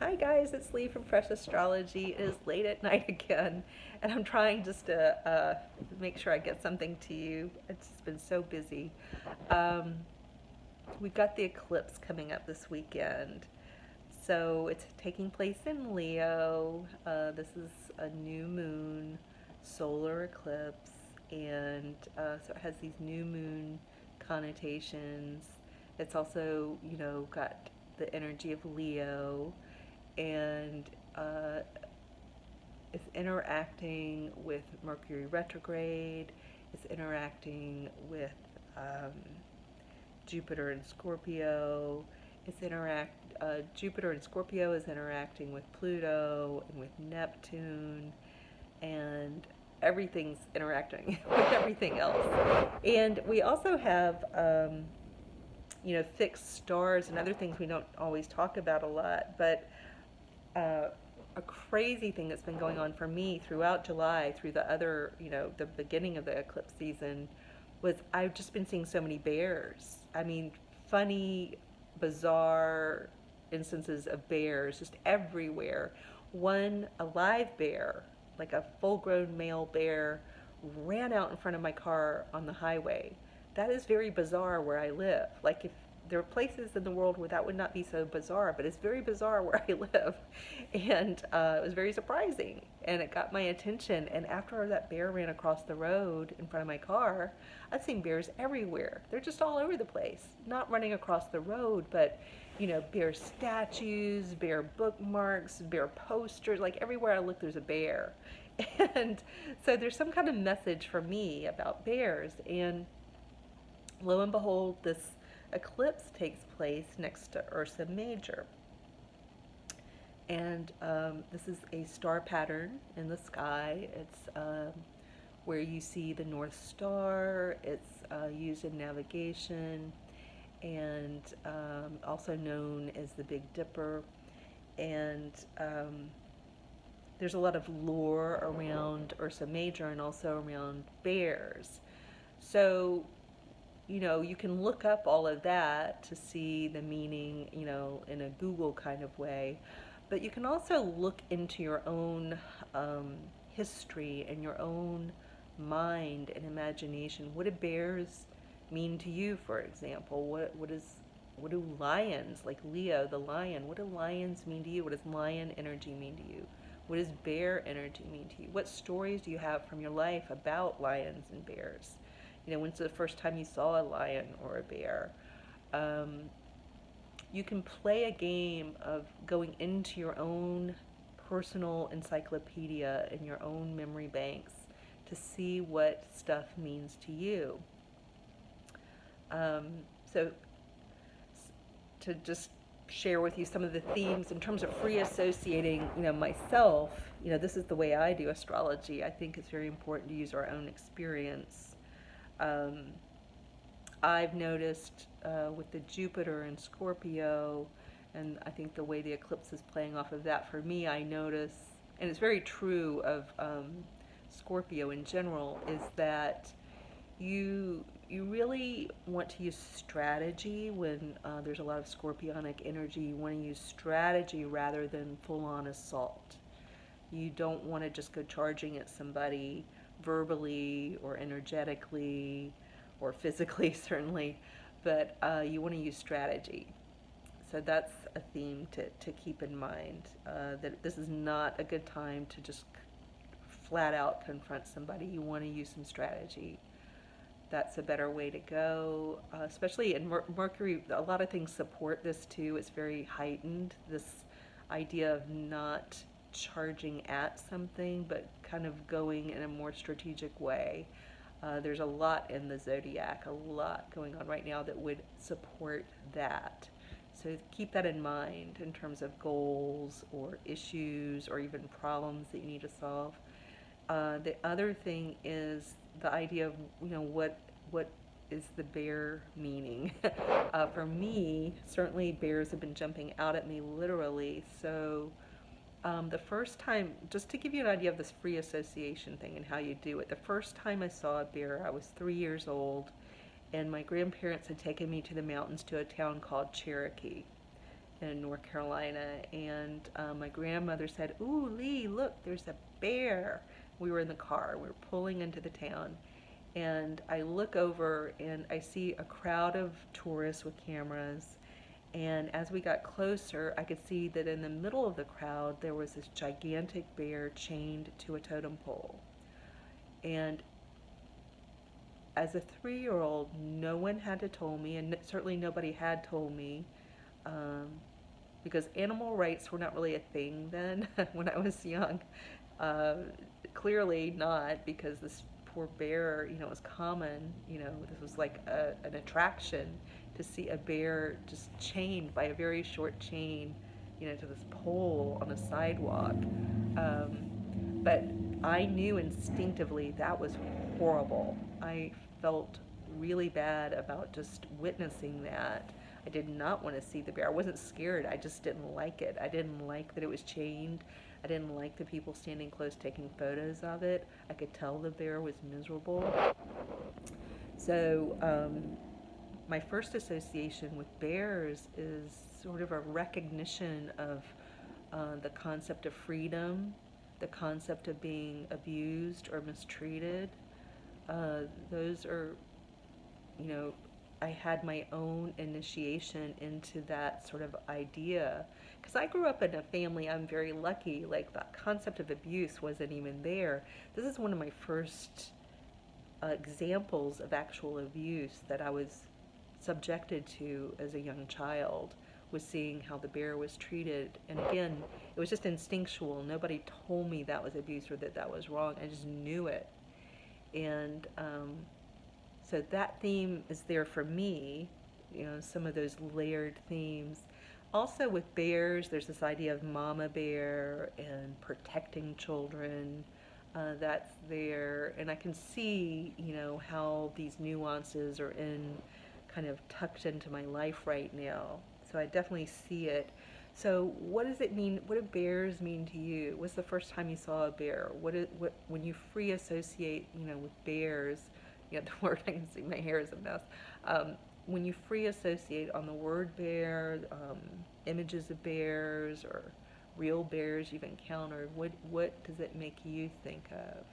Hi guys, it's Lee from Fresh Astrology. It is late at night again, and I'm trying just to make sure I get something to you. It's just been so busy. Um, we've got the eclipse coming up this weekend. So it's taking place in Leo. This is a new moon solar eclipse, and so it has these new moon connotations. It's also, got the energy of Leo, and uh, it's interacting with Mercury retrograde. It's interacting with um, Jupiter and Scorpio. Jupiter and Scorpio is interacting with Pluto and with Neptune, and everything's interacting with everything else. And we also have, fixed stars and other things we don't always talk about a lot, but uh, a crazy thing that's been going on for me throughout July, through the beginning of the eclipse season, was I've just been seeing so many bears. I mean, funny, bizarre instances of bears just everywhere. One, a live bear, like a full grown male bear, ran out in front of my car on the highway. That is very bizarre where I live. Like, if there are places in the world where that would not be so bizarre, but it's very bizarre where I live. And it was very surprising. And it got my attention. And after that bear ran across the road in front of my car, I've seen bears everywhere. They're just all over the place. Not running across the road, but, bear statues, bear bookmarks, bear posters. Like, everywhere I look, there's a bear. And so there's some kind of message for me about bears. And lo and behold, this eclipse takes place next to Ursa Major. And this is a star pattern in the sky. It's where you see the North Star. It's used in navigation, and also known as the Big Dipper. And there's a lot of lore around Ursa Major and also around bears. So you can look up all of that to see the meaning, in a Google kind of way. But you can also look into your own history and your own mind and imagination. What do bears mean to you, for example? What do lions, like Leo, the lion, what do lions mean to you? What does lion energy mean to you? What does bear energy mean to you? What stories do you have from your life about lions and bears? When's the first time you saw a lion or a bear? You can play a game of going into your own personal encyclopedia and your own memory banks to see what stuff means to you. So to just share with you some of the themes in terms of free associating, myself, this is the way I do astrology. I think it's very important to use our own experience. I've noticed with the Jupiter and Scorpio, and I think the way the eclipse is playing off of that for me, I notice, and it's very true of Scorpio in general, is that you really want to use strategy when there's a lot of scorpionic energy. You want to use strategy rather than full-on assault. You don't want to just go charging at somebody verbally or energetically or physically, certainly, but you want to use strategy. So that's a theme to keep in mind, that this is not a good time to just flat out confront somebody. You want to use some strategy. That's a better way to go, especially in Mercury. A lot of things support this too. It's very heightened, this idea of not charging at something, but kind of going in a more strategic way. There's a lot in the zodiac, a lot going on right now that would support that. So keep that in mind in terms of goals or issues or even problems that you need to solve. The other thing is the idea of, what is the bear meaning? For me, certainly bears have been jumping out at me literally. So the first time, just to give you an idea of this free association thing and how you do it, the first time I saw a bear, I was 3 years old, and my grandparents had taken me to the mountains to a town called Cherokee. in North Carolina, and my grandmother said, "Ooh, Lee, look, there's a bear." We were in the car. We were pulling into the town, and I look over and I see a crowd of tourists with cameras. And as we got closer, I could see that in the middle of the crowd there was this gigantic bear chained to a totem pole. And as a 3-year-old, no one had to told me, and certainly nobody had told me, um, because animal rights were not really a thing then when I was young. Uh, Clearly not, because this poor bear, was common. This was like an attraction to see a bear just chained by a very short chain, to this pole on a sidewalk. But I knew instinctively that was horrible. I felt really bad about just witnessing that. I did not want to see the bear. I wasn't scared. I just didn't like it. I didn't like that it was chained. I didn't like the people standing close taking photos of it. I could tell the bear was miserable. So, my first association with bears is sort of a recognition of the concept of freedom, the concept of being abused or mistreated. Those are, you know, I had my own initiation into that sort of idea. Because I grew up in a family, I'm very lucky, like the concept of abuse wasn't even there. This is one of my first examples of actual abuse that I was subjected to as a young child, was seeing how the bear was treated. And again, it was just instinctual. Nobody told me that was abuse or that that was wrong. I just knew it. And so that theme is there for me, some of those layered themes. Also with bears, there's this idea of mama bear and protecting children. That's there. And I can see, how these nuances are kind of tucked into my life right now. So I definitely see it. So what does it mean? What do bears mean to you? What's the first time you saw a bear? What when you free associate, with bears, the word, I can see my hair is a mess. When you free associate on the word bear, images of bears or real bears you've encountered, what does it make you think of?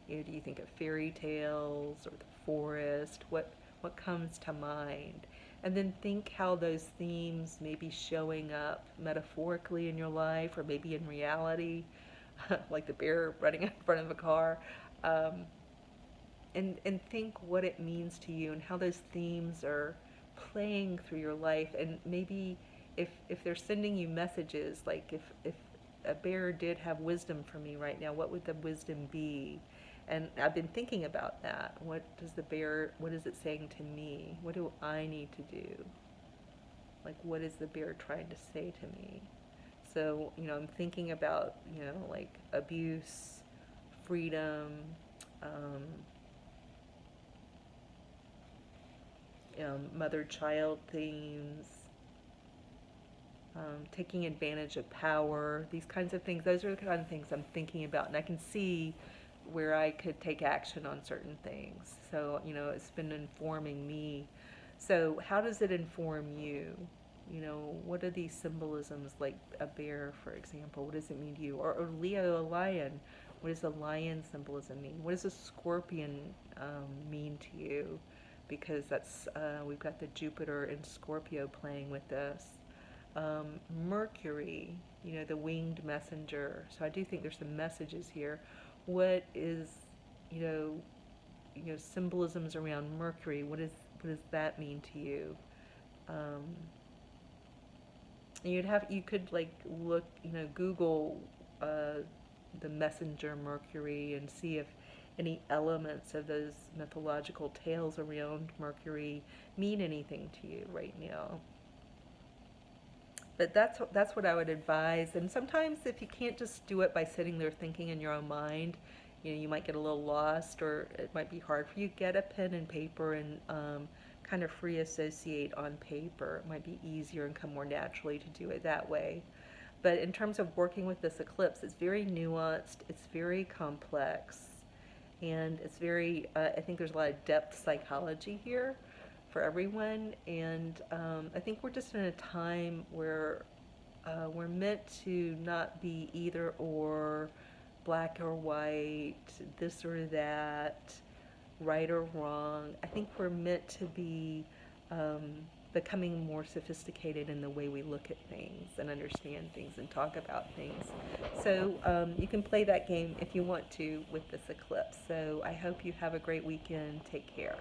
Do you think of fairy tales or the forest? What comes to mind? And then think how those themes may be showing up metaphorically in your life or maybe in reality, like the bear running in front of a car. Um, and think what it means to you and how those themes are playing through your life. And maybe if they're sending you messages, like if a bear did have wisdom for me right now, what would the wisdom be? And I've been thinking about that. What is it saying to me? What do I need to do? Like, what is the bear trying to say to me? So, I'm thinking about, like abuse, freedom, um, mother-child themes, taking advantage of power, these kinds of things. Those are the kind of things I'm thinking about, and I can see where I could take action on certain things. So, it's been informing me. So, how does it inform you? What are these symbolisms, like a bear, for example? What does it mean to you? Or Leo, a lion. What does the lion symbolism mean? What does a scorpion mean to you? Because we've got the Jupiter and Scorpio playing with this. Mercury, the winged messenger. So I do think there's some messages here. What is, symbolisms around Mercury? What does that mean to you? You could like look, Google the messenger Mercury and see if any elements of those mythological tales around Mercury mean anything to you right now. But that's what I would advise. And sometimes if you can't just do it by sitting there thinking in your own mind, you might get a little lost, or it might be hard for you. Get a pen and paper and kind of free associate on paper. It might be easier and come more naturally to do it that way. But in terms of working with this eclipse, it's very nuanced. It's very complex. And it's very, I think there's a lot of depth psychology here for everyone. And I think we're just in a time where We're meant to not be either or, black or white, this or that, right or wrong. I think we're meant to be becoming more sophisticated in the way we look at things and understand things and talk about things. So you can play that game if you want to with this eclipse. So I hope you have a great weekend. Take care.